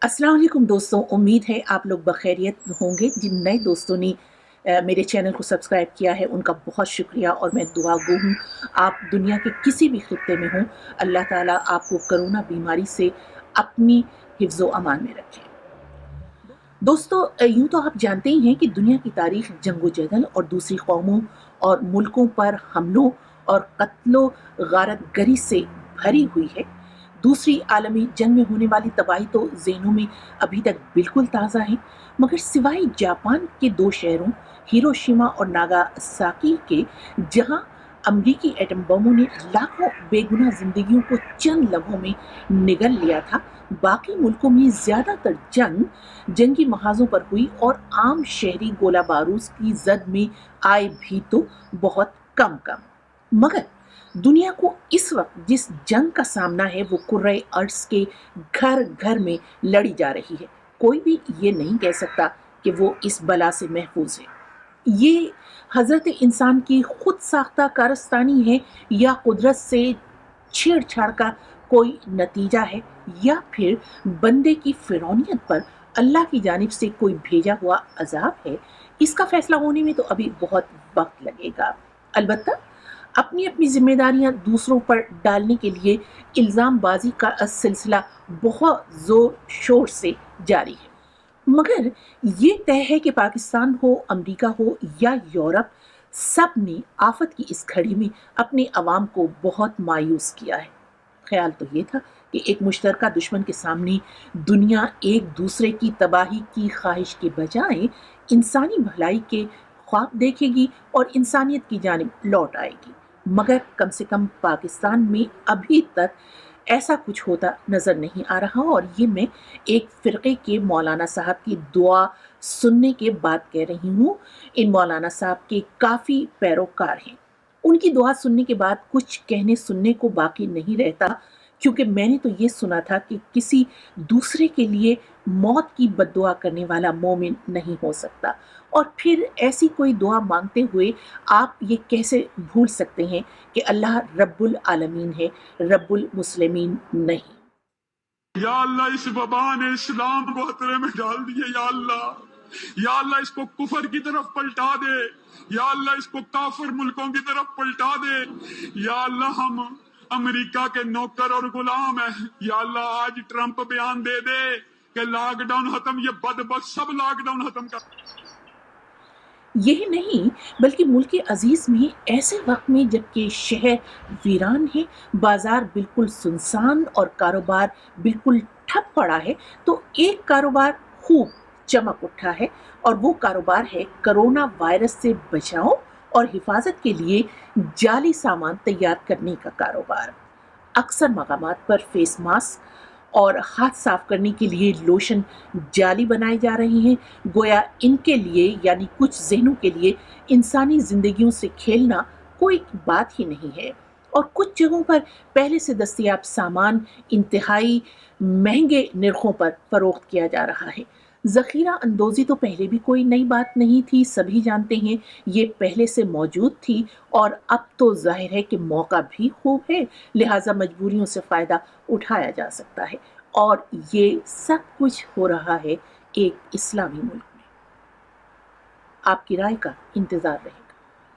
अस्सलाम वालेकुम दोस्तों, उम्मीद है आप लोग बखैरियत होंगे। जिन नए दोस्तों ने मेरे चैनल को सब्सक्राइब किया है उनका बहुत शुक्रिया और मैं दुआगो हूँ। आप दुनिया के किसी भी खित्ते में हों, अल्लाह ताला आपको कोरोना बीमारी से अपनी हिफ्ज़ो अमान में रखे। दोस्तों, यूँ तो आप जानते ही हैं कि दुनिया की तारीख जंगो जदल और दूसरी कौमों और मुल्कों पर हमलों और कत्लो गारत गरी से भरी हुई है। दूसरी आलमी जंग में होने वाली तबाही तो ज़हनों में अभी तक बिल्कुल ताज़ा है, मगर सिवाय जापान के 2 शहरों हिरोशिमा और नागासाकी के, जहां अमरीकी एटम बमों ने लाखों बेगुनाह जिंदगियों को चंद लम्हों में निगल लिया था, बाकी मुल्कों में ज़्यादातर जंग जंगी महाजों पर हुई और आम शहरी गोला बारूद की जद में आए भी तो बहुत कम कम। मगर दुनिया को इस वक्त जिस जंग का सामना है वो कुर्रे अर्ज के घर घर में लड़ी जा रही है। कोई भी ये नहीं कह सकता कि वो इस बला से महफूज है। ये हजरत इंसान की खुद साख्ता कारस्तानी है या कुदरत से छेड़छाड़ का कोई नतीजा है, या फिर बंदे की फिरौनियत पर अल्लाह की जानिब से कोई भेजा हुआ अजाब है। इसका फैसला होने में तो अभी बहुत वक्त लगेगा। अलबत्ता अपनी अपनी जिम्मेदारियां दूसरों पर डालने के लिए इल्ज़ाम बाजी का सिलसिला बहुत ज़ोर शोर से जारी है। मगर ये तय है कि पाकिस्तान हो, अमेरिका हो या यूरोप, सब ने आफत की इस घड़ी में अपने अवाम को बहुत मायूस किया है। ख्याल तो ये था कि एक मुश्तरका दुश्मन के सामने दुनिया एक दूसरे की तबाही की ख्वाहिश के बजाय इंसानी भलाई के ख्वाब देखेगी और इंसानियत की जानिब लौट आएगी। मगर कम से कम पाकिस्तान में अभी तक ऐसा कुछ होता नज़र नहीं आ रहा, और ये मैं एक फ़िरक़े के मौलाना साहब की दुआ सुनने के बाद कह रही हूँ। इन मौलाना साहब के काफ़ी पैरोकार हैं। उनकी दुआ सुनने के बाद कुछ कहने सुनने को बाकी नहीं रहता, क्योंकि मैंने तो ये सुना था कि किसी दूसरे के लिए मौत की बद्दुआ करने वाला मोमिन नहीं हो सकता, और फिर ऐसी कोई दुआ मांगते हुए आप ये कैसे भूल सकते हैं कि अल्लाह रब्बुल आलमीन है, रब्बुल मुस्लिमीन नहीं। या अल्लाह, इस वबा ने इस्लाम को खतरे में डाल दिए। या अल्लाह इसको कुफर की तरफ पलटा दे। या अल्लाह इसको काफिर मुल्कों की तरफ पलटा दे। या अल्लाह, हम अमेरिका के नौकर और गुलाम है। या अल्लाह, आज ट्रंप बयान दे दे कि लॉकडाउन खत्म, ये बदबख्त सब लॉकडाउन खत्म कर। यही नहीं, बल्कि मुल्क अजीज में ऐसे वक्त में जबकि शहर वीरान है, बाजार बिल्कुल सुनसान और कारोबार बिल्कुल ठप पड़ा है, तो एक कारोबार खूब चमक उठा है, और वो कारोबार है कोरोना वायरस से बचाव और हिफाजत के लिए जाली सामान तैयार करने का कारोबार। अक्सर मकामात पर फेस मास्क और हाथ साफ करने के लिए लोशन जाली बनाए जा रहे हैं, गोया इनके लिए यानी कुछ ज़हनों के लिए इंसानी ज़िंदगियों से खेलना कोई बात ही नहीं है। और कुछ जगहों पर पहले से दस्तयाब सामान इंतहाई महंगे निर्खों पर फरोख्त किया जा रहा है। ज़ख़ीरा अंदोज़ी तो पहले भी कोई नई बात नहीं थी, सभी जानते हैं ये पहले से मौजूद थी, और अब तो ज़ाहिर है कि मौका भी खूब है, लिहाजा मजबूरियों से फ़ायदा उठाया जा सकता है, और ये सब कुछ हो रहा है एक इस्लामी मुल्क में। आपकी राय का इंतज़ार रहे।